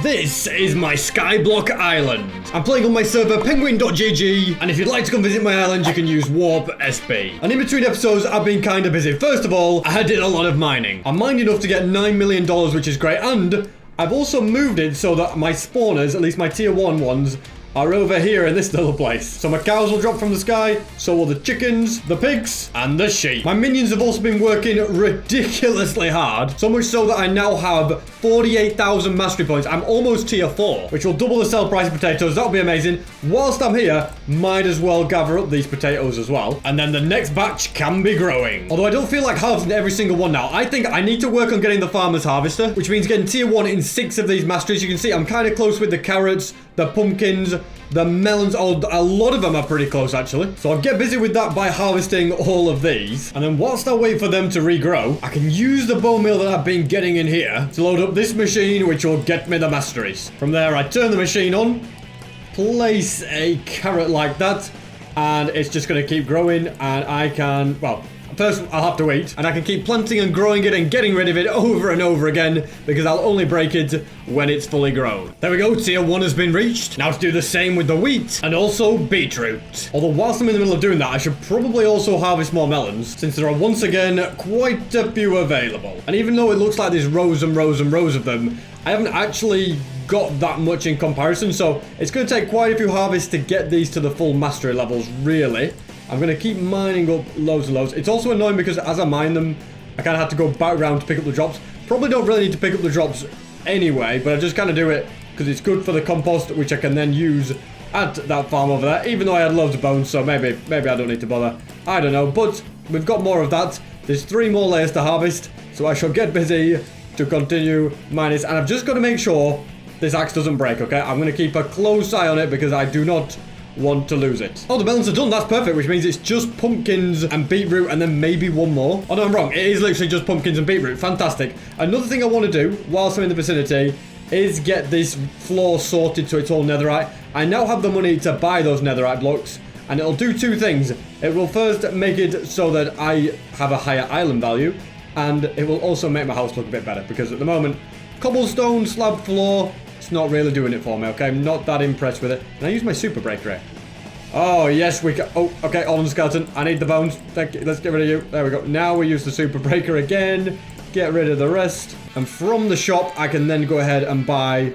This is my Skyblock Island. I'm playing on my server penguin.gg, and if you'd like to come visit my island, you can use Warp SB. And in between episodes, I've been kind of busy. First of all, I did a lot of mining. I mined enough to get $9 million, which is great, and I've also moved it so that my spawners, at least my tier 1 ones, are over here in this little place. So my cows will drop from the sky, so will the chickens, the pigs, and the sheep. My minions have also been working ridiculously hard, so much so that I now have 48,000 mastery points. I'm almost tier 4, which will double the sell price of potatoes. That'll be amazing. Whilst I'm here, might as well gather up these potatoes as well. And then the next batch can be growing. Although I don't feel like harvesting every single one now. I think I need to work on getting the farmer's harvester, which means getting tier 1 in 6 of these masteries. You can see I'm kind of close with the carrots, the pumpkins, the melons. Oh, a lot of them are pretty close actually. So I'll get busy with that by harvesting all of these. And then whilst I wait for them to regrow, I can use the bone meal that I've been getting in here to load up this machine, which will get me the masteries. From there, I turn the machine on, place a carrot like that, and it's just going to keep growing, and I can, well, first, I'll have to wait, and I can keep planting and growing it and getting rid of it over and over again, because I'll only break it when it's fully grown. There we go, tier 1 has been reached. Now to do the same with the wheat, and also beetroot. Although whilst I'm in the middle of doing that, I should probably also harvest more melons, since there are once again quite a few available. And even though it looks like there's rows and rows and rows of them, I haven't actually got that much in comparison, so it's going to take quite a few harvests to get these to the full mastery levels, really. I'm going to keep mining up loads and loads. It's also annoying because as I mine them, I kind of have to go back around to pick up the drops. Probably don't really need to pick up the drops anyway, but I just kind of do it because it's good for the compost, which I can then use at that farm over there, even though I had loads of bones, so maybe I don't need to bother. I don't know, but we've got more of that. There's 3 more layers to harvest, so I shall get busy to continue mining. And I've just got to make sure this axe doesn't break, okay? I'm going to keep a close eye on it because I do not want to lose it. Oh, the melons are done. That's perfect, which means it's just pumpkins and beetroot and then maybe one more. Oh, no, I'm wrong. It is literally just pumpkins and beetroot. Fantastic. Another thing I want to do whilst I'm in the vicinity is get this floor sorted so it's all netherite. I now have the money to buy those netherite blocks, and it'll do 2 things. It will first make it so that I have a higher island value, and it will also make my house look a bit better, because at the moment, cobblestone slab floor, it's not really doing it for me, okay? I'm not that impressed with it. Can I use my super breaker here? Oh, yes, we can. Oh, okay, on the skeleton. I need the bones. Thank you. Let's get rid of you. There we go. Now we use the super breaker again. Get rid of the rest. And from the shop, I can then go ahead and buy...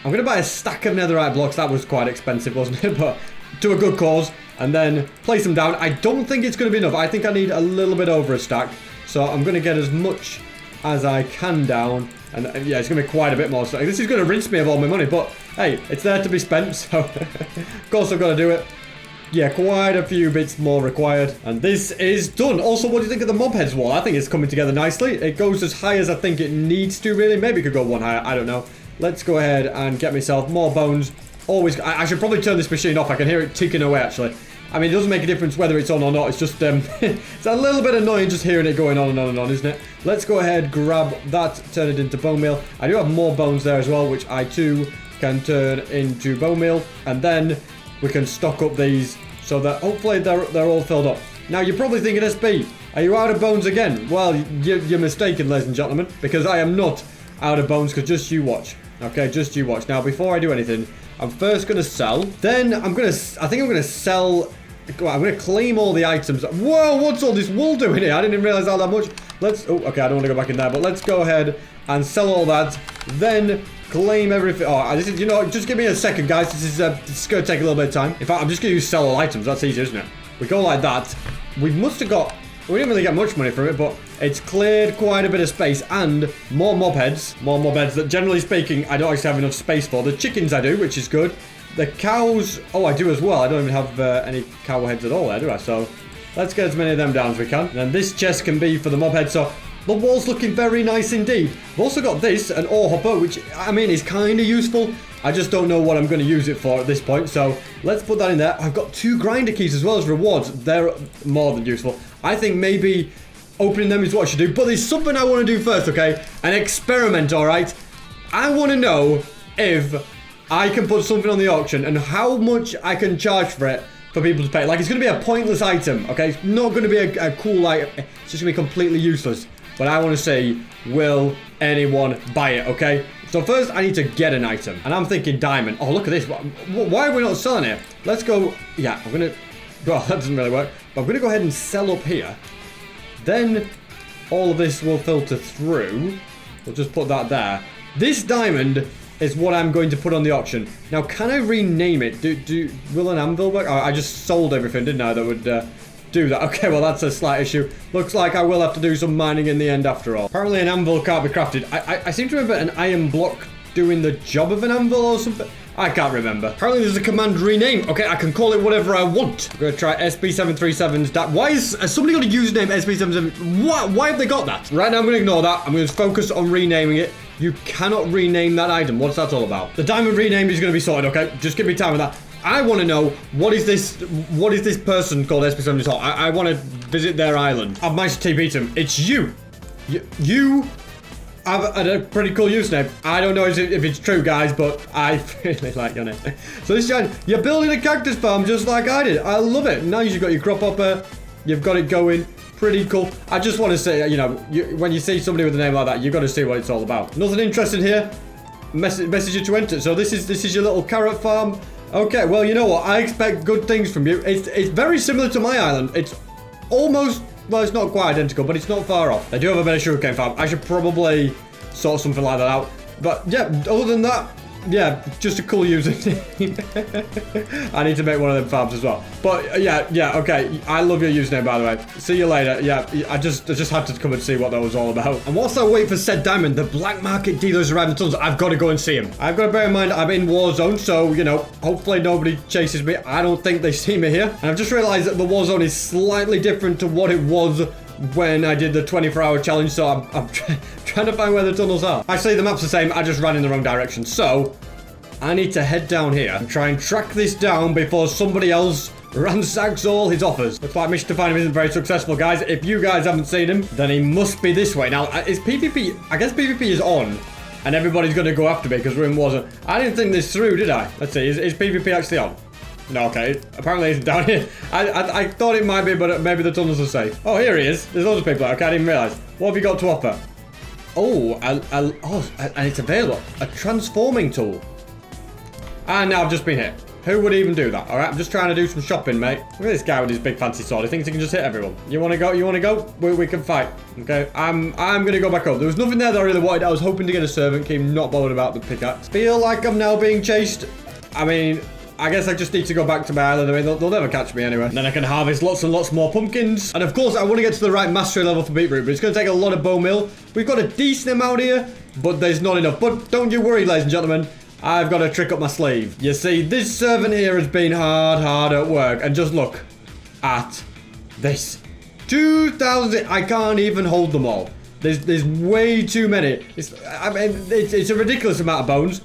I'm going to buy a stack of netherite blocks. That was quite expensive, wasn't it? But to a good cause. And then place them down. I don't think it's going to be enough. I think I need a little bit over a stack. So I'm going to get as much as I can down. And yeah, it's going to be quite a bit more. So this is going to rinse me of all my money. But hey, it's there to be spent. So of course I've got to do it. Yeah, quite a few bits more required. And this is done. Also, what do you think of the mob heads wall? I think it's coming together nicely. It goes as high as I think it needs to, really. Maybe it could go 1 higher. I don't know. Let's go ahead and get myself more bones. Always. I should probably turn this machine off. I can hear it ticking away, actually. I mean, it doesn't make a difference whether it's on or not. It's just, it's a little bit annoying just hearing it going on and on and on, isn't it? Let's go ahead, grab that, turn it into bone meal. I do have more bones there as well, which I too can turn into bone meal. And then we can stock up these so that hopefully they're all filled up. Now, you're probably thinking, SB, are you out of bones again? Well, you're mistaken, ladies and gentlemen, because I am not out of bones, because just you watch. Okay, just you watch. Now, before I do anything, I'm first going to sell. Then I think I'm going to sell... I'm going to claim all the items. Whoa, what's all this wool doing here? I didn't even realize all that much. Oh, okay, I don't want to go back in there, but let's go ahead and sell all that. Then claim everything. Oh, this is, you know, just give me a second, guys. This is going to take a little bit of time. In fact, I'm just going to use sell all items. That's easy, isn't it? We go like that. We must have got... We didn't really get much money from it, but it's cleared quite a bit of space, and more mob heads. More mob heads that, generally speaking, I don't actually have enough space for. The chickens I do, which is good. The cows, oh, I do as well. I don't even have any cow heads at all there, do I? So let's get as many of them down as we can. And then this chest can be for the mob head. So the wall's looking very nice indeed. I've also got this, an ore hopper, which, I mean, is kind of useful. I just don't know what I'm going to use it for at this point. So let's put that in there. I've got 2 grinder keys as well as rewards. They're more than useful. I think maybe opening them is what I should do. But there's something I want to do first, okay? An experiment, all right? I want to know if I can put something on the auction and how much I can charge for it for people to pay. Like, it's going to be a pointless item, okay? It's not going to be a cool item. It's just going to be completely useless. But I want to see, will anyone buy it, okay? So So first I need to get an item. And I'm thinking diamond. Oh, look at this. Why are we not selling it? Let's go. Yeah, I'm going to... Well, that doesn't really work. But I'm going to go ahead and sell up here. Then all of this will filter through. We'll just put that there. This diamond is what I'm going to put on the auction. Now, can I rename it? Will an anvil work? Oh, I just sold everything, didn't I? That would do that. Okay, well, that's a slight issue. Looks like I will have to do some mining in the end after all. Apparently, an anvil can't be crafted. I seem to remember an iron block doing the job of an anvil or something. I can't remember. Apparently, there's a command rename. Okay, I can call it whatever I want. I'm going to try SB737's... Why has somebody got a username SB77? Why have they got that? Right now, I'm going to ignore that. I'm going to focus on renaming it. You cannot rename that item. What's that all about? The diamond rename is going to be sorted, okay? Just give me time with that. I want to know, what is this person called SB77? I want to visit their island. I've managed to TP to him. It's you. You have a pretty cool username. I don't know if it's true, guys, but I really like your name. So this guy, you're building a cactus farm just like I did. I love it. Now you've got your crop hopper. You've got it going. Pretty cool. I just want to say, you know, when you see somebody with a name like that, you've got to see what it's all about. Nothing interesting here. Message you to enter. So this is your little carrot farm. Okay, well, you know what? I expect good things from you. It's very similar to my island. It's almost, well, it's not quite identical, but it's not far off. I do have a better sugarcane farm. I should probably sort something like that out. But yeah, other than that, yeah, just a cool username. I need to make one of them farms as well. But yeah, okay. I love your username, by the way. See you later. Yeah, I just had to come and see what that was all about. And whilst I wait for said diamond, the black market dealers arrive in the tunnels. I've got to go and see him. I've got to bear in mind I'm in war zone, so you know, hopefully nobody chases me. I don't think they see me here. And I've just realized that the war zone is slightly different to what it was when I did the 24-hour challenge, so I'm trying to find where the tunnels are. Actually, the map's the same. I just ran in the wrong direction. So I need to head down here and try and track this down before somebody else ransacks all his offers. Looks like mission to find him isn't very successful, guys. If you guys haven't seen him, then he must be this way. Now, is PvP... I guess PvP is on, and everybody's going to go after me because we're in Warzone. I didn't think this through, did I? Let's see. Is PvP actually on? No, okay. Apparently it's down here. I thought it might be, but maybe the tunnels are safe. Oh, here he is. There's loads of people. Okay, I didn't realize. What have you got to offer? Oh, and it's available. A transforming tool. And now I've just been hit. Who would even do that? All right, I'm just trying to do some shopping, mate. Look at this guy with his big fancy sword. He thinks he can just hit everyone. You want to go? You want to go? We can fight. Okay, I'm going to go back home. There was nothing there that I really wanted. I was hoping to get a servant key. Not bothered about the pickaxe. Feel like I'm now being chased. I mean, I guess I just need to go back to my island. I mean, they'll never catch me anyway. And then I can harvest lots and lots more pumpkins. And of course, I want to get to the right mastery level for beetroot, but it's going to take a lot of bone meal. We've got a decent amount here, but there's not enough. But don't you worry, ladies and gentlemen. I've got a trick up my sleeve. You see, this servant here has been hard at work. And just look at this. 2,000. I can't even hold them all. There's way too many. It's a ridiculous amount of bones.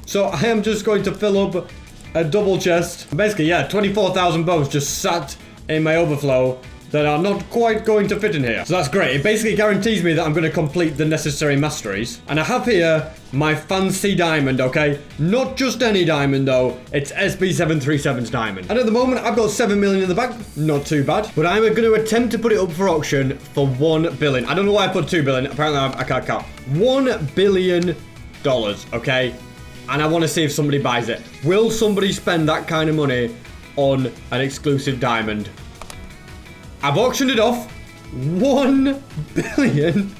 So I am just going to fill up a double chest. Basically, yeah, 24,000 bones just sat in my overflow that are not quite going to fit in here. So that's great. It basically guarantees me that I'm going to complete the necessary masteries. And I have here my fancy diamond, okay? Not just any diamond, though. It's SB737's diamond. And at the moment, I've got 7 million in the bank. Not too bad. But I'm going to attempt to put it up for auction for 1 billion. I don't know why I put 2 billion. Apparently, I can't count. $1 billion, okay? And I want to see if somebody buys it. Will somebody spend that kind of money on an exclusive diamond? I've auctioned it off. 1 billion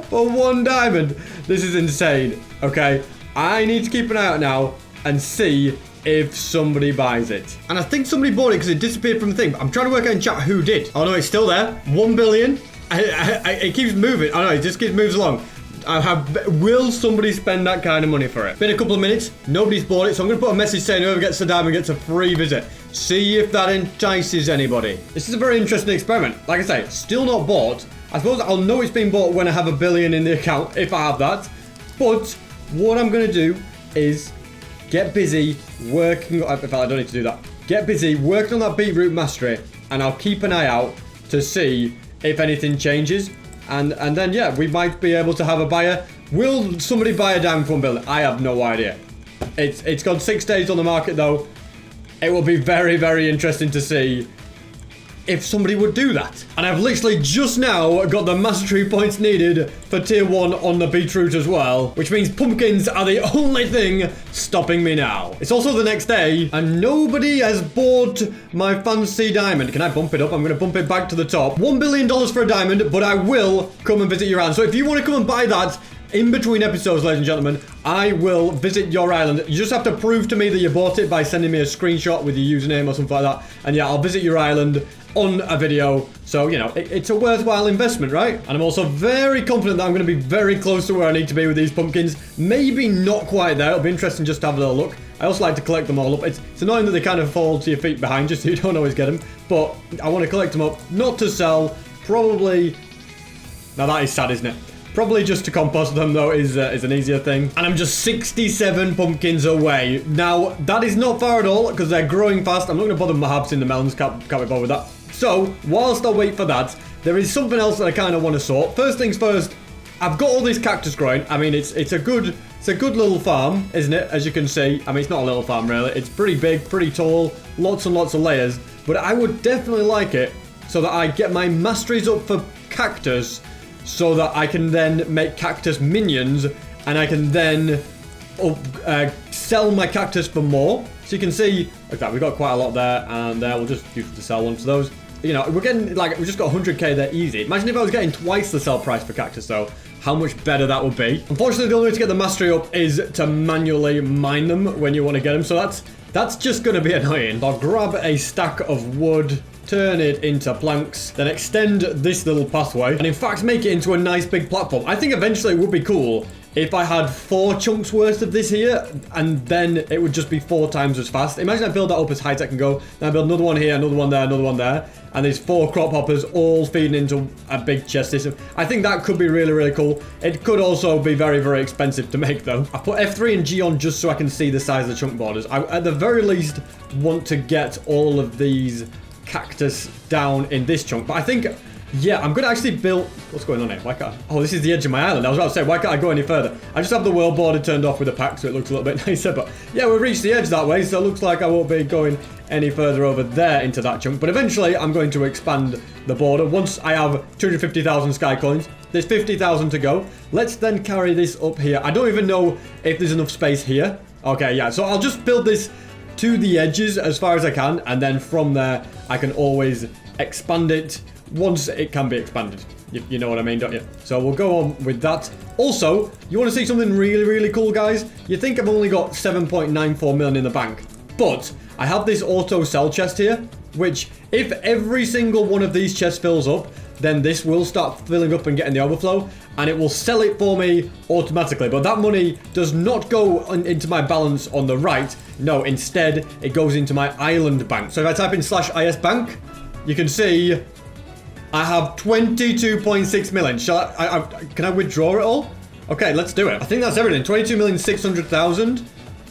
for 1 diamond. This is insane. Okay, I need to keep an eye out now and see if somebody buys it. And I think somebody bought it because it disappeared from the thing. I'm trying to work out in chat who did. Oh no, it's still there. 1 billion. It keeps moving. Oh no, it just moves along. Will somebody spend that kind of money for it? Been a couple of minutes, nobody's bought it, so I'm going to put a message saying whoever gets the diamond gets a free visit. See if that entices anybody. This is a very interesting experiment. Like I say, still not bought. I suppose I'll know it's been bought when I have 1 billion in the account, if I have that. But what I'm going to do is get busy working. In fact, I don't need to do that. Get busy working on that beetroot mastery, and I'll keep an eye out to see if anything changes. And then, yeah, we might be able to have a buyer. Will somebody buy a diamond for 1 billion? I have no idea. It's got 6 days on the market, though. It will be very, very interesting to see if somebody would do that. And I've literally just now got the mastery points needed for tier 1 on the beetroot as well, which means pumpkins are the only thing stopping me now. It's also the next day, and nobody has bought my fancy diamond. Can I bump it up? I'm going to bump it back to the top. $1 billion for a diamond, but I will come and visit your island. So if you want to come and buy that in between episodes, ladies and gentlemen, I will visit your island. You just have to prove to me that you bought it by sending me a screenshot with your username or something like that. And yeah, I'll visit your island on a video. So, you know, it's a worthwhile investment, right? And I'm also very confident that I'm going to be very close to where I need to be with these pumpkins. Maybe not quite there. It'll be interesting just to have a little look. I also like to collect them all up. It's annoying that they kind of fall to your feet behind just so you don't always get them. But I want to collect them up, not to sell, probably. Now that is sad, isn't it? Probably just to compost them, though, is an easier thing. And I'm just 67 pumpkins away. Now, that is not far at all, because they're growing fast. I'm not going to bother my herbs in the melons. Can't be bothered with that. So, whilst I wait for that, there is something else that I kind of want to sort. First things first, I've got all this cactus growing. I mean, it's a good little farm, isn't it? As you can see. I mean, it's not a little farm, really. It's pretty big, pretty tall, lots and lots of layers. But I would definitely like it so that I get my masteries up for cactus, so that I can then make cactus minions, and I can then sell my cactus for more. So you can see, like that, we've got quite a lot there, and we'll just use it to sell one of those. You know, we're getting, like, we just got 100k there easy. Imagine if I was getting twice the sell price for cactus, though. How much better that would be. Unfortunately, the only way to get the mastery up is to manually mine them when you want to get them. So that's just going to be annoying. I'll grab a stack of wood, turn it into planks, then extend this little pathway, and in fact make it into a nice big platform. I think eventually it would be cool if I had 4 chunks worth of this here, and then it would just be 4 times as fast. Imagine I build that up as high as I can go, then I build another one here, another one there, another one there, and there's 4 crop hoppers all feeding into a big chest system. I think that could be really, really cool. It could also be very, very expensive to make, though. I put F3 and G on just so I can see the size of the chunk borders. I, at the very least, want to get all of these cactus down in this chunk, but I think, yeah, I'm gonna actually build. What's going on here? Why can't oh, this is the edge of my island. I was about to say, why can't I go any further? I just have the world border turned off with a pack, so it looks a little bit nicer. But yeah, we've reached the edge that way, so it looks like I won't be going any further over there into that chunk. But eventually, I'm going to expand the border once I have 250,000 sky coins. There's 50,000 to go. Let's then carry this up here. I don't even know if there's enough space here. Okay, yeah, so I'll just build this to the edges as far as I can, and then from there I can always expand it once it can be expanded. You know what I mean, don't you? So we'll go on with that. Also, you want to see something really, really cool, guys? You think I've only got 7.94 million in the bank, but I have this auto sell chest here, which if every single one of these chests fills up, then this will start filling up and getting the overflow, and it will sell it for me automatically. But that money does not go into my balance on the right. No, instead, it goes into my island bank. So if I type in /is bank, you can see I have 22.6 million. Shall can I withdraw it all? Okay, let's do it. I think that's everything. 22,600,000.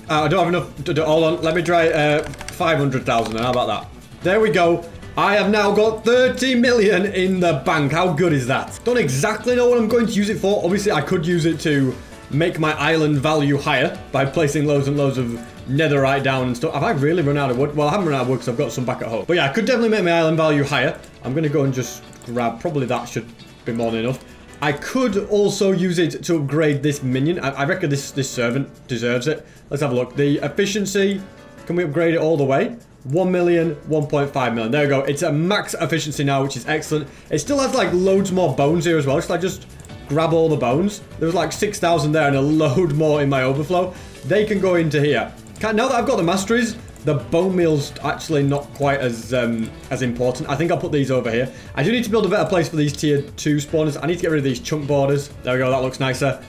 I don't have enough to do. Hold on, let me try 500,000. How about that? There we go. I have now got 30 million in the bank. How good is that? Don't exactly know what I'm going to use it for. Obviously, I could use it to make my island value higher by placing loads and loads of netherite down and stuff. Have I really run out of wood? Well, I haven't run out of wood because I've got some back at home. But yeah, I could definitely make my island value higher. I'm going to go and just grab, probably that should be more than enough. I could also use it to upgrade this minion. I reckon this servant deserves it. Let's have a look. The efficiency, can we upgrade it all the way? 1 million, 1.5 million. There we go. It's a max efficiency now, which is excellent. It still has like loads more bones here as well. Should I just grab all the bones? There was like 6,000 there and a load more in my overflow. They can go into here. Now that I've got the masteries, the bone meal's actually not quite as important. I think I'll put these over here. I do need to build a better place for these tier 2 spawners. I need to get rid of these chunk borders. There we go. That looks nicer.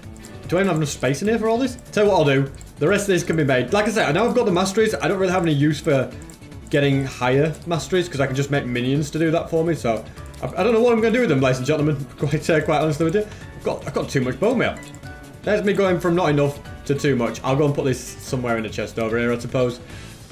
Do I even have enough space in here for all this? Tell you what I'll do. The rest of this can be made. Like I said, I know I've got the masteries. I don't really have any use for getting higher masteries because I can just make minions to do that for me. So I don't know what I'm going to do with them, ladies and gentlemen. Quite honestly with you. I've got too much bone meal. There's me going from not enough to too much. I'll go and put this somewhere in the chest over here, I suppose.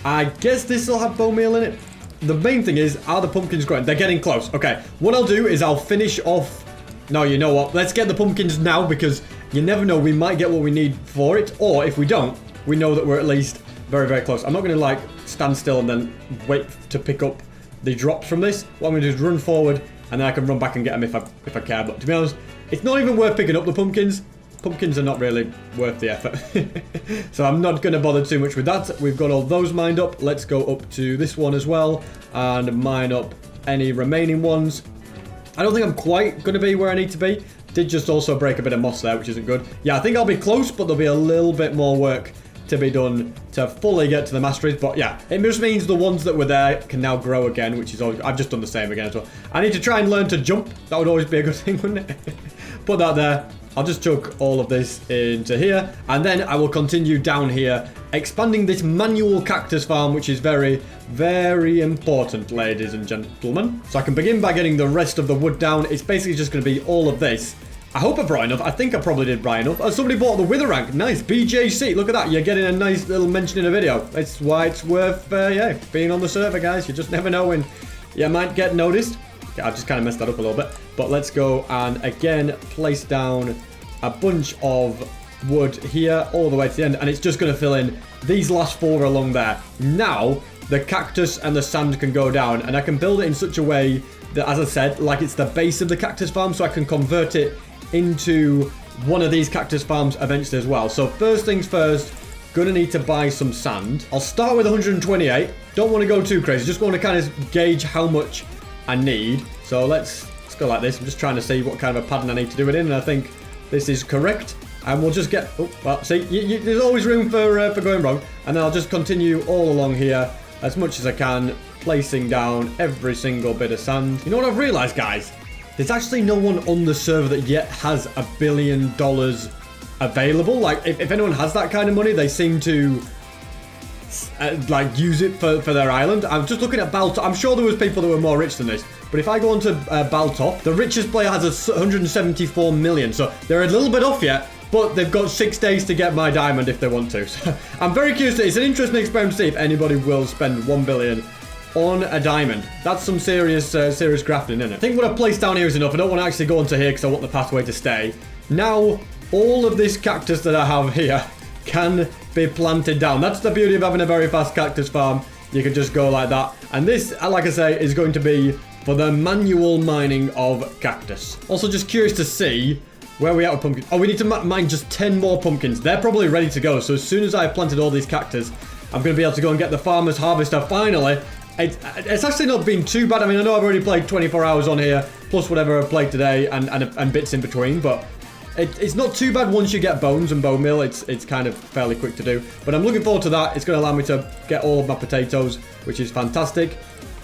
I guess this will have bone meal in it. The main thing is, are the pumpkins growing? They're getting close. Okay, what I'll do is I'll finish off. No, you know what? Let's get the pumpkins now because you never know. We might get what we need for it. Or if we don't, we know that we're at least very, very close. I'm not going to like stand still and then wait to pick up the drops from this, what I'm going to do is run forward, and then I can run back and get them if I care. But to be honest, it's not even worth picking up the pumpkins. Pumpkins are not really worth the effort. So I'm not going to bother too much with that. We've got all those mined up. Let's go up to this one as well and mine up any remaining ones. I don't think I'm quite going to be where I need to be. Did just also break a bit of moss there, which isn't good. Yeah, I think I'll be close, but there'll be a little bit more work to be done to fully get to the masteries. But yeah, it just means the ones that were there can now grow again, which is always, I've just done the same again as well. I need to try and learn to jump. That would always be a good thing, wouldn't it? Put that there. I'll just chuck all of this into here, and then I will continue down here, expanding this manual cactus farm, which is very, very important, ladies and gentlemen. So I can begin by getting the rest of the wood down. It's basically just going to be all of this. I hope I brought enough. I think I probably did buy enough. Oh, somebody bought the wither rank. Nice. BJC. Look at that. You're getting a nice little mention in a video. That's why it's worth, yeah, being on the server, guys. You just never know when you might get noticed. Okay, I've just kind of messed that up a little bit. But let's go and, again, place down a bunch of wood here all the way to the end. And it's just going to fill in these last 4 along there. Now, the cactus and the sand can go down. And I can build it in such a way that, as I said, like it's the base of the cactus farm. So I can convert it into one of these cactus farms eventually as well. So first things first, gonna need to buy some sand. I'll start with 128. Don't want to go too crazy. Just want to kind of gauge how much I need. So let's go like this. I'm just trying to see what kind of a pattern I need to do it in, and I think this is correct. And we'll just get, oh, well, see, there's always room for going wrong. And then I'll just continue all along here as much as I can, placing down every single bit of sand. You know what I've realized, guys? There's actually no one on the server that yet has $1 billion available. Like, if anyone has that kind of money, they seem to like use it for their island. I'm just looking at Baltop. I'm sure there was people that were more rich than this, but if I go onto Baltop, the richest player has 174 million. So they're a little bit off yet, but they've got 6 days to get my diamond if they want to. So I'm very curious. It's an interesting experiment to see if anybody will spend 1 billion on a diamond. That's some serious grafting, isn't it? I think what I've placed down here is enough. I don't want to actually go onto here because I want the pathway to stay. Now, all of this cactus that I have here can be planted down. That's the beauty of having a very fast cactus farm. You can just go like that. And this, like I say, is going to be for the manual mining of cactus. Also, just curious to see where we are with pumpkins. Oh, we need to mine just 10 more pumpkins. They're probably ready to go. So as soon as I've planted all these cactus, I'm going to be able to go and get the farmer's harvester finally. It's actually not been too bad. I mean, I know I've already played 24 hours on here, plus whatever I've played today and bits in between, but it's not too bad once you get bones and bone meal. It's kind of fairly quick to do. But I'm looking forward to that. It's going to allow me to get all of my potatoes, which is fantastic.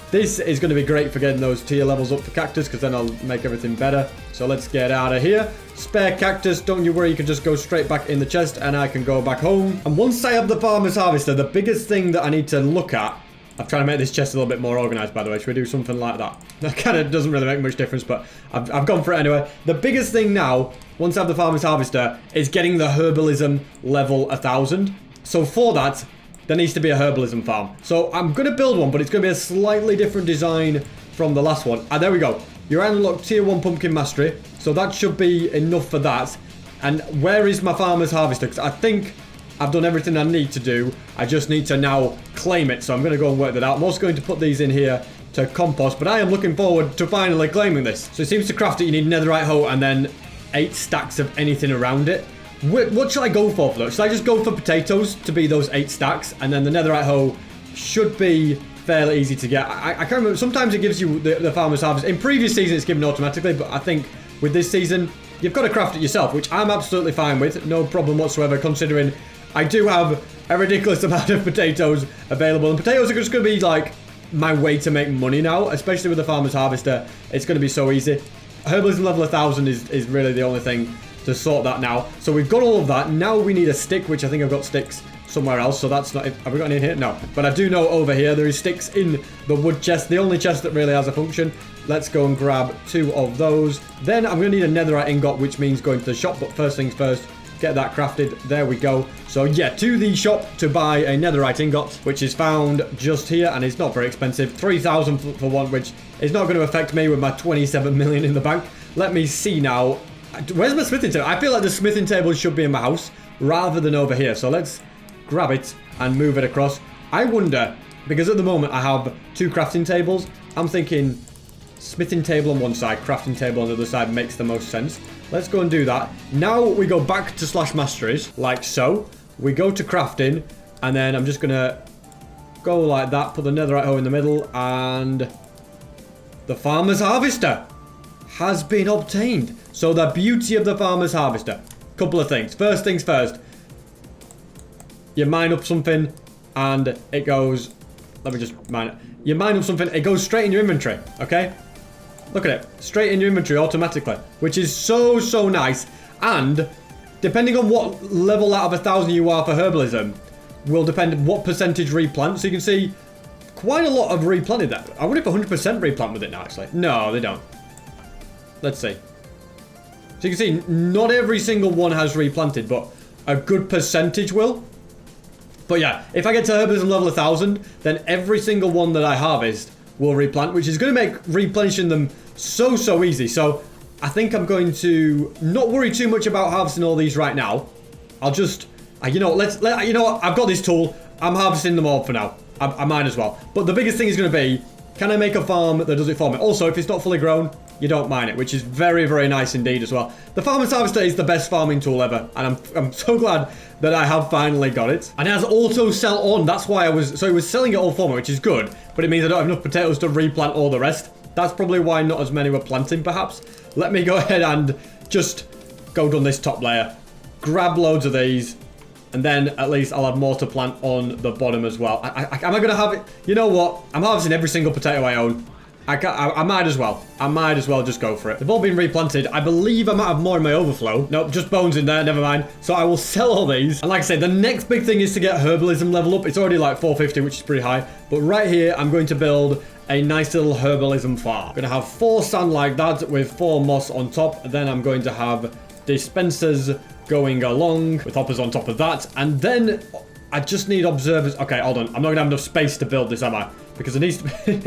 This is going to be great for getting those tier levels up for cactus, because then I'll make everything better. So let's get out of here. Spare cactus, don't you worry, you can just go straight back in the chest and I can go back home. And once I have the farmer's harvester, the biggest thing that I need to look at, I'm trying to make this chest a little bit more organized, by the way. Should we do something like that? That kind of doesn't really make much difference, but I've gone for it anyway. The biggest thing now, once I have the farmer's harvester, is getting the herbalism level 1000. So for that, there needs to be a herbalism farm. So I'm going to build one, but it's going to be a slightly different design from the last one. And there we go. You're unlocked tier 1 pumpkin mastery. So that should be enough for that. And where is my farmer's harvester? Because I think I've done everything I need to do. I just need to now claim it. So I'm going to go and work that out. I'm also going to put these in here to compost. But I am looking forward to finally claiming this. So it seems to craft it, you need netherite hoe and then 8 stacks of anything around it. What should I go for though? Should I just go for potatoes to be those 8 stacks? And then the netherite hoe should be fairly easy to get. I can't remember. Sometimes it gives you the farmer's harvest. In previous seasons, it's given automatically. But I think with this season, you've got to craft it yourself, which I'm absolutely fine with. No problem whatsoever, considering I do have a ridiculous amount of potatoes available. And potatoes are just going to be like my way to make money now, especially with the farmer's harvester. It's going to be so easy. Herbalism level 1000 is really the only thing to sort that now. So we've got all of that. Now we need a stick, which I think I've got sticks somewhere else. So that's not... Have we got any in here? No. But I do know over here there is sticks in the wood chest. The only chest that really has a function. Let's go and grab 2 of those. Then I'm going to need a netherite ingot, which means going to the shop. But first things first, get that crafted. There we go. So yeah, to the shop to buy a netherite ingot, which is found just here. And it's not very expensive. 3,000 for one, which is not going to affect me with my 27 million in the bank. Let me see now. Where's my smithing table? I feel like the smithing table should be in my house rather than over here. So let's grab it and move it across. I wonder, because at the moment I have 2 crafting tables, I'm thinking smithing table on one side, crafting table on the other side makes the most sense. Let's go and do that. Now we go back to slash masteries, like so. We go to crafting, and then I'm just going to go like that, put the netherite hoe in the middle, and the farmer's harvester has been obtained. So the beauty of the farmer's harvester. Couple of things. First things first. You mine up something, and it goes... Let me just mine it. You mine up something, it goes straight in your inventory, okay? Look at it. Straight in your inventory automatically, which is so, so nice. And depending on what level out of 1,000 you are for herbalism, will depend on what percentage replant. So you can see quite a lot of replanted there. I wonder if 100% replant with it now, actually. No, they don't. Let's see. So you can see not every single one has replanted, but a good percentage will. But yeah, if I get to herbalism level 1,000, then every single one that I harvest will replant, which is going to make replenishing them so, so easy. So I think I'm going to not worry too much about harvesting all these right now. I'll just, you know, you know what? I've got this tool. I'm harvesting them all for now. I might as well. But the biggest thing is going to be, can I make a farm that does it for me? Also, if it's not fully grown, you don't mine it, which is very, very nice indeed as well. The farmer's harvester is the best farming tool ever, and I'm so glad that I have finally got it. And it has auto sell on. That's why it was selling it all for me, which is good, but it means I don't have enough potatoes to replant all the rest. That's probably why not as many were planting, perhaps. Let me go ahead and just go down this top layer, grab loads of these, and then at least I'll have more to plant on the bottom as well. Am I going to have it? You know what? I'm harvesting every single potato I own. I might as well. I might as well just go for it. They've all been replanted. I believe I might have more in my overflow. Nope, just bones in there. Never mind. So I will sell all these. And like I said, the next big thing is to get herbalism level up. It's already like 450, which is pretty high. But right here, I'm going to build a nice little herbalism farm. I'm going to have 4 sand like that with 4 moss on top. Then I'm going to have dispensers going along with hoppers on top of that. And then I just need observers. Okay, hold on. I'm not going to have enough space to build this, am I? Because it needs to be...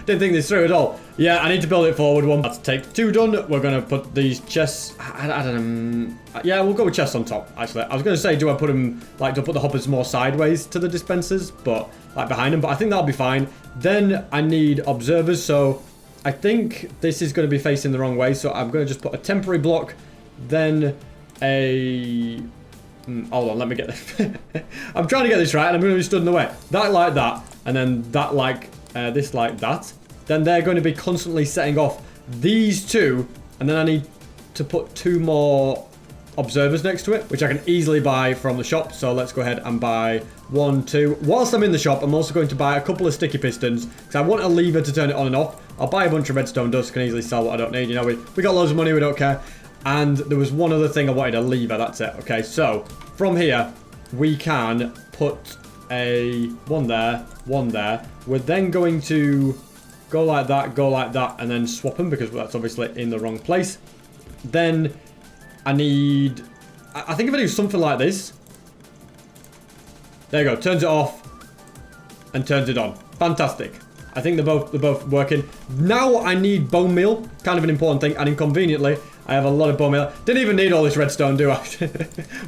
Didn't think this through at all. Yeah, I need to build it forward one. Let's take 2 done. We're going to put these chests... I don't know. Yeah, we'll go with chests on top, actually. I was going to say, do I put them... Like, do I put the hoppers more sideways to the dispensers? But, like, behind them. But I think that'll be fine. Then I need observers. So I think this is going to be facing the wrong way. So I'm going to just put a temporary block. Then a... hold on, let me get this. I'm trying to get this right, and I'm going to be stood in the way. That like that, and then that like this like that. Then they're going to be constantly setting off these 2, and then I need to put 2 more observers next to it, which I can easily buy from the shop. So let's go ahead and buy 1, 2. Whilst I'm in the shop, I'm also going to buy a couple of sticky pistons, because I want a lever to turn it on and off. I'll buy a bunch of redstone dust, can easily sell what I don't need. You know, we got loads of money, we don't care. And there was one other thing I wanted, a lever, that's it. Okay, so from here, we can put a 1 there, 1 there. We're then going to go like that, and then swap them, because that's obviously in the wrong place. Then I need... I think if I do something like this... There you go, turns it off and turns it on. Fantastic. I think they're both working. Now I need bone meal, kind of an important thing, and inconveniently, I have a lot of bone meal. Didn't even need all this redstone, do I?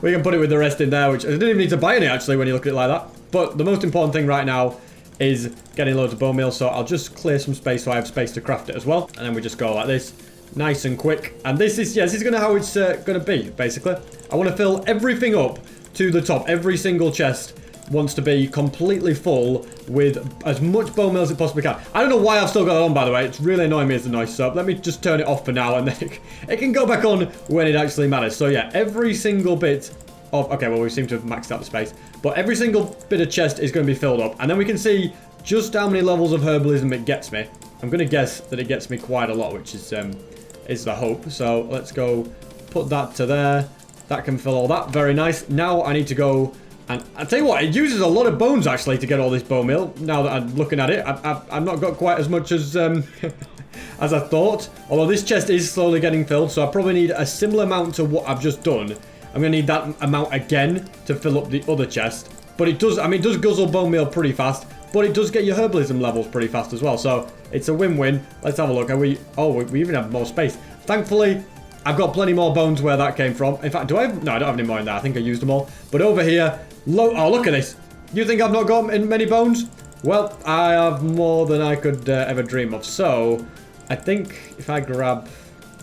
We can put it with the rest in there, which I didn't even need to buy any, actually, when you look at it like that. But the most important thing right now is getting loads of bone meal, so I'll just clear some space so I have space to craft it as well. And then we just go like this, nice and quick. And this is, yeah, this is going to how it's going to be, basically. I want to fill everything up to the top. Every single chest wants to be completely full with as much bone meal as it possibly can. I don't know why I've still got it on, by the way. It's really annoying me as the noise. So let me just turn it off for now, and then it can go back on when it actually matters. So yeah, every single bit of... Okay, well, we seem to have maxed out the space. But every single bit of chest is going to be filled up. And then we can see just how many levels of herbalism it gets me. I'm going to guess that it gets me quite a lot, which is the hope. So let's go put that to there. That can fill all that. Very nice. Now I need to go... And I'll tell you what, it uses a lot of bones, actually, to get all this bone meal. Now that I'm looking at it, I've not got quite as much as as I thought. Although this chest is slowly getting filled, so I probably need a similar amount to what I've just done. I'm going to need that amount again to fill up the other chest. But it does, I mean, it does guzzle bone meal pretty fast. But it does get your herbalism levels pretty fast as well. So it's a win-win. Let's have a look. Are we... Oh, we even have more space. Thankfully... I've got plenty more bones where that came from. In fact, do I have... No, I don't have any more in there. I think I used them all. But over here... Oh, look at this. You think I've not got many bones? Well, I have more than I could ever dream of. So, I think if I grab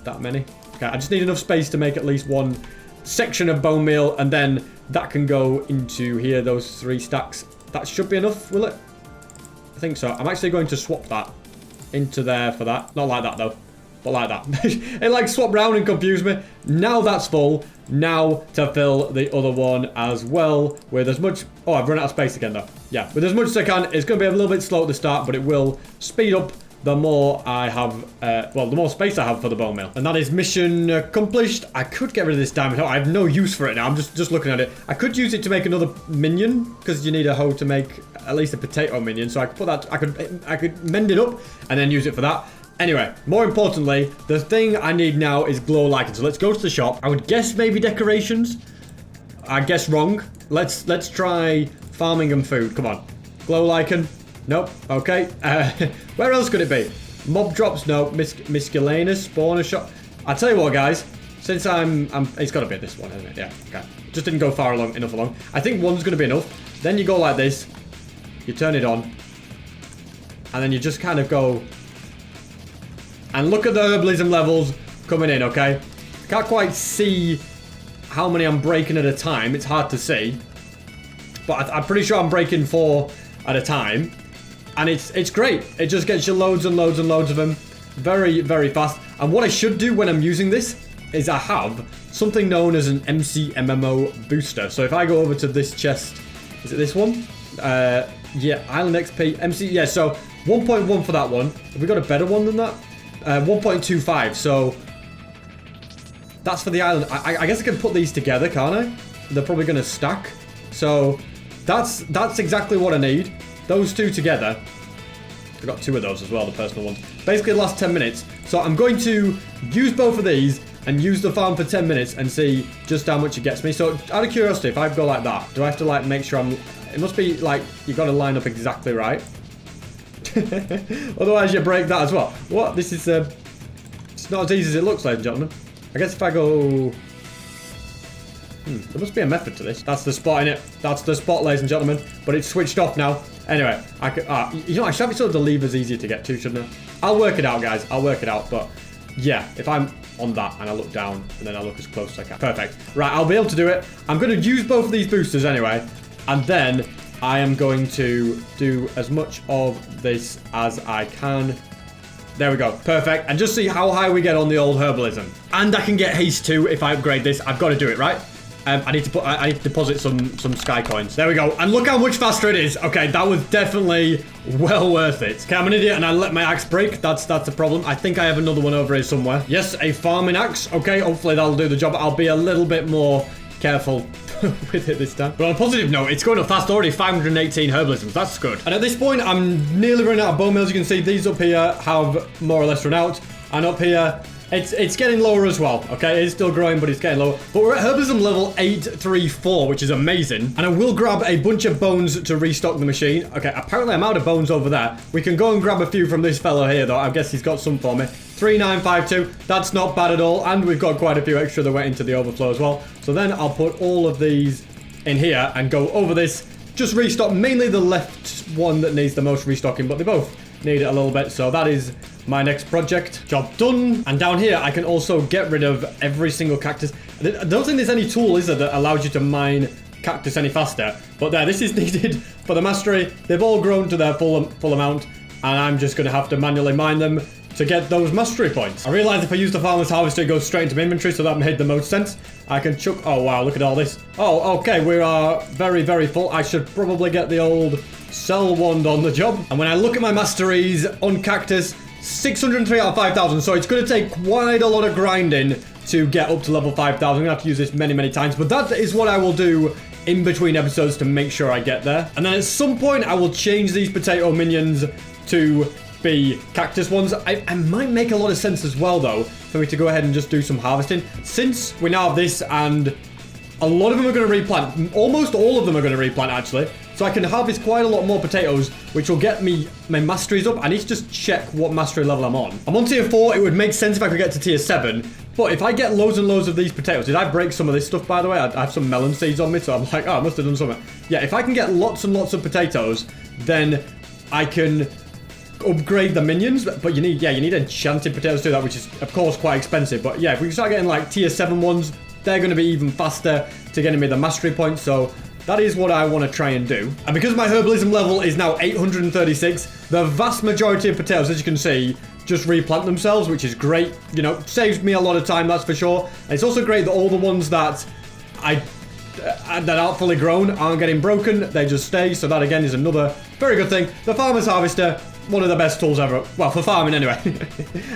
that many. Okay, I just need enough space to make at least one section of bone meal. And then that can go into here, those 3 stacks. That should be enough, will it? I think so. I'm actually going to swap that into there for that. Not like that, though. But like that. It like swapped around and confused me. Now that's full. Now to fill the other one as well with as much... Oh, I've run out of space again, though. Yeah, with as much as I can. It's going to be a little bit slow at the start, but it will speed up the more I have... well, the more space I have for the bone meal. And that is mission accomplished. I could get rid of this diamond hoe. I have no use for it now. I'm just looking at it. I could use it to make another minion, because you need a hoe to make at least a potato minion. So I could put that... I could mend it up and then use it for that. Anyway, more importantly, the thing I need now is glow lichen. So let's go to the shop. I would guess maybe decorations. I guess wrong. Let's try farming and food. Come on. Glow lichen. Nope. Okay. Where else could it be? Mob drops. No. Miscellaneous. Spawner shop. I'll tell you what, guys. Since it's got to be this one, isn't it? Yeah. Okay. Just didn't go far enough along. I think one's going to be enough. Then you go like this. You turn it on. And then you just kind of go... And look at the herbalism levels coming in, okay? Can't quite see how many I'm breaking at a time. It's hard to see. But I'm pretty sure I'm breaking 4 at a time. And it's great. It just gets you loads and loads and loads of them. Very, very fast. And what I should do when I'm using this is I have something known as an MCMMO booster. So if I go over to this chest, is it this one? Yeah, Island XP, MC, yeah, so 1.1 for that one. Have we got a better one than that? 1.25, so that's for the island. I guess I can put these together, can't I? They're probably going to stack. So that's exactly what I need. Those 2 together. I've got 2 of those as well, the personal ones. Basically, the last 10 minutes. So I'm going to use both of these and use the farm for 10 minutes and see just how much it gets me. So out of curiosity, if I go like that, do I have to like make sure I'm... It must be like, you've got to line up exactly right. Otherwise you break that as well. What? This is it's not as easy as it looks, ladies and gentlemen. I guess if I go... there must be a method to this. That's the spot in it. That's the spot, ladies and gentlemen. But it's switched off now. Anyway, I could... you know, I should have it so the lever's easier to get to, shouldn't I? I'll work it out, guys. I'll work it out. But yeah, if I'm on that and I look down and then I look as close as I can. Perfect. Right, I'll be able to do it. I'm going to use both of these boosters anyway. And then... I am going to do as much of this as I can. There we go. Perfect. And just see how high we get on the old herbalism. And I can get haste too if I upgrade this. I've got to do it, right? I need to deposit some sky coins. There we go. And look how much faster it is. Okay, that was definitely well worth it. Okay, I'm an idiot and I let my axe break. That's a problem. I think I have another one over here somewhere. Yes, a farming axe. Okay, hopefully that'll do the job. I'll be a little bit more careful with it this time. But on a positive note, it's going up fast already. 518 herbalisms. That's good. And at this point, I'm nearly running out of bone meals. You can see these up here have more or less run out. And up here, it's getting lower as well. Okay, it is still growing, but it's getting lower. But we're at herbalism level 834, which is amazing. And I will grab a bunch of bones to restock the machine. Okay, apparently I'm out of bones over there. We can go and grab a few from this fellow here, though. I guess he's got some for me. 3952, that's not bad at all, and we've got quite a few extra that went into the overflow as well. So then I'll put all of these in here and go over this, just restock mainly the left one that needs the most restocking, but they both need it a little bit. So that is my next project. Job done. And down here I can also get rid of every single cactus. I don't think there's any tool, is there, that allows you to mine cactus any faster, but there, this is needed for the mastery. They've all grown to their full amount, and I'm just going to have to manually mine them to get those mastery points. I realized if I use the farmer's harvester, it goes straight into my inventory, so that made the most sense. I can chuck... Oh, wow, look at all this. Oh, okay, we are very, very full. I should probably get the old sell wand on the job. And when I look at my masteries on Cactus, 603 out of 5,000, so it's going to take quite a lot of grinding to get up to level 5,000. I'm going to have to use this many, many times, but that is what I will do in between episodes to make sure I get there. And then at some point, I will change these potato minions to be cactus ones. I might make a lot of sense as well, though, for me to go ahead and just do some harvesting. Since we now have this, and a lot of them are going to replant. Almost all of them are going to replant, actually. So I can harvest quite a lot more potatoes, which will get me my masteries up. I need to just check what mastery level I'm on. I'm on tier 4. It would make sense if I could get to tier 7. But if I get loads and loads of these potatoes... Did I break some of this stuff, by the way? I have some melon seeds on me, so I'm like, oh, I must have done something. Yeah, if I can get lots and lots of potatoes, then I can upgrade the minions, but you need enchanted potatoes to do that, which is of course quite expensive. But yeah, if we start getting like tier 7 ones, they're going to be even faster to getting me the mastery points. So that is what I want to try and do. And because my herbalism level is now 836, the vast majority of potatoes, as you can see, just replant themselves, which is great. You know, saves me a lot of time, that's for sure. And it's also great that all the ones that that aren't fully grown aren't getting broken, they just stay. So that again is another very good thing. The farmer's harvester, one of the best tools ever. Well, for farming anyway.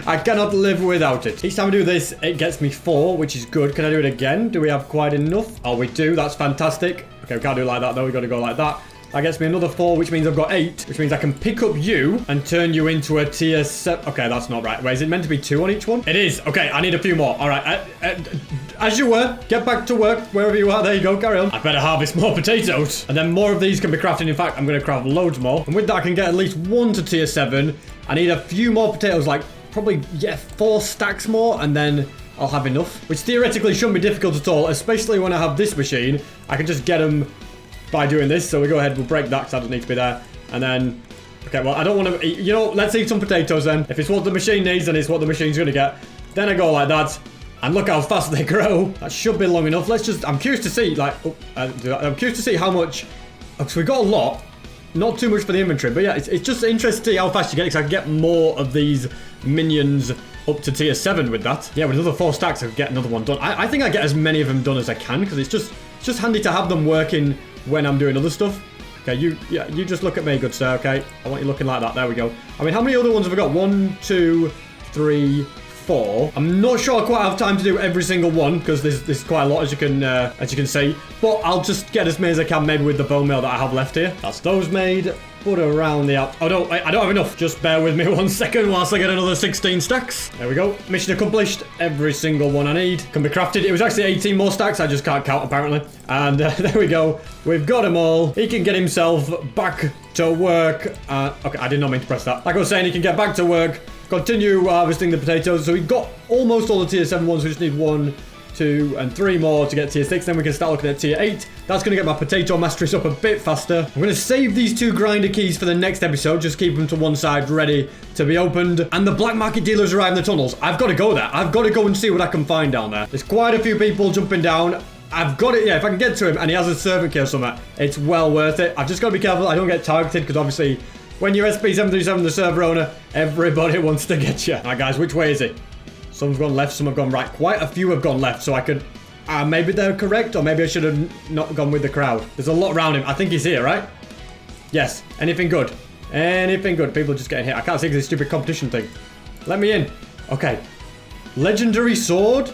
I cannot live without it. Each time I do this, it gets me 4, which is good. Can I do it again? Do we have quite enough? Oh, we do. That's fantastic. Okay, we can't do it like that though. We got to go like that. That gets me another 4, which means I've got 8, which means I can pick up you and turn you into a tier 7. Okay, that's not right. Wait, is it meant to be 2 on each one? It is. Okay, I need a few more. All right. As you were, get back to work wherever you are. There you go. Carry on. I better harvest more potatoes. And then more of these can be crafted. In fact, I'm going to craft loads more. And with that, I can get at least 1 to tier 7. I need a few more potatoes, like probably, 4 stacks more, and then I'll have enough. Which theoretically shouldn't be difficult at all, especially when I have this machine. I can just get them by doing this. So we go ahead, we'll break that because that doesn't need to be there. And then, okay, well, I don't want to eat, you know, let's eat some potatoes then. If it's what the machine needs and it's what the machine's going to get, then I go like that. And look how fast they grow. That should be long enough. Let's just, I'm curious to see, like, I'm curious to see how much, because we got a lot. Not too much for the inventory, but yeah, it's just interesting to see how fast you get it, because I can get more of these minions up to tier 7 with that. Yeah, with another 4 stacks, I could get another one done. I think I get as many of them done as I can, because it's just handy to have them working when I'm doing other stuff. Okay, you just look at me, good sir, okay? I want you looking like that. There we go. I mean, how many other ones have we got? 1, 2, 3, 4. I'm not sure I quite have time to do every single one, because there's quite a lot, as you can see. But I'll just get as many as I can made with the bone meal that I have left here. That's those made. Put around the out. Oh no, I don't have enough. Just bear with me 1 second whilst I get another 16 stacks. There we go. Mission accomplished. Every single one I need can be crafted. It was actually 18 more stacks. I just can't count apparently. And there we go. We've got them all. He can get himself back to work. Okay, I did not mean to press that. Like I was saying, he can get back to work. Continue harvesting the potatoes. So we've got almost all the tier 7 ones. We just need 1, 2, and 3 more to get tier 6. Then we can start looking at tier 8. That's going to get my potato masteries up a bit faster. I'm going to save these 2 grinder keys for the next episode. Just keep them to one side ready to be opened. And the black market dealers arrive in the tunnels. I've got to go there. I've got to go and see what I can find down there. There's quite a few people jumping down. I've got it. Yeah, if I can get to him and he has a servant key or something, it's well worth it. I've just got to be careful I don't get targeted, because obviously when you're SP737, the server owner, everybody wants to get you. All right, guys, which way is it? Some's gone left, some have gone right. Quite a few have gone left, so I could... maybe they're correct, or maybe I should have not gone with the crowd. There's a lot around him. I think he's here, right? Yes. Anything good? Anything good? People are just getting hit. I can't see because this stupid competition thing. Let me in. Okay. Legendary sword?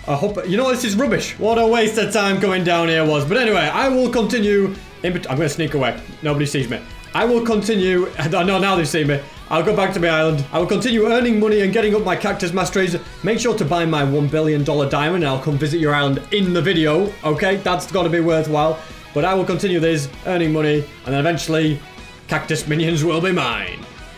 I hope... You know, this is rubbish. What a waste of time coming down here was. But anyway, I will continue... I'm going to sneak away. Nobody sees me. I will continue... No, now they see me. I'll go back to my island. I will continue earning money and getting up my cactus masteries. Make sure to buy my $1 billion diamond and I'll come visit your island in the video. Okay, that's got to be worthwhile. But I will continue this, earning money, and then eventually, cactus minions will be mine.